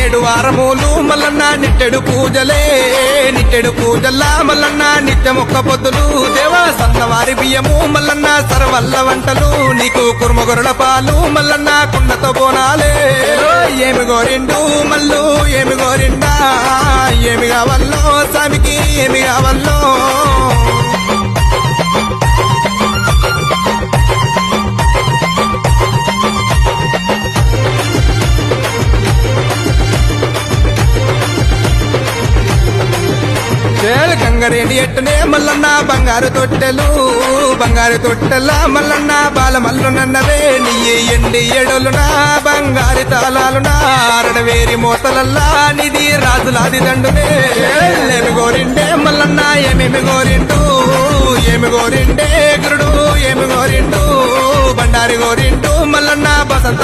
ఏడు వారములు మల్లన్న నిట్టెడు పూజల్లా మల్లన్న నిత్యమొక్క పొద్దులు దేవా సన్నవారి బియ్యము మల్లన్న సర్వల్ల వంటలు నీకు కుర్మగొరల పాలు మల్లన్న కుండతో బోనాలే ఏమి గోరిండు మల్లు ఏమి గోరిండా ఏమి కావల్లో స్వామికి ఏమి కావల్లో గంగరేణి ఎట్టునే మల్లన్న బంగారు తొట్టెల మల్లన్న బాలమల్లు నన్నవే నీ ఎండి ఎడలునా బంగారు తాళాలునా అరడవేరి మోతలల్లా నిధి రాజులాది దండునే ఏమి గోరిండే మల్లన్న ఏమేమి గోరిండు ఏమి గోరిండే గురుడు ఏమి గోరిండు బండారి గోరిండు మల్లన్న బసంత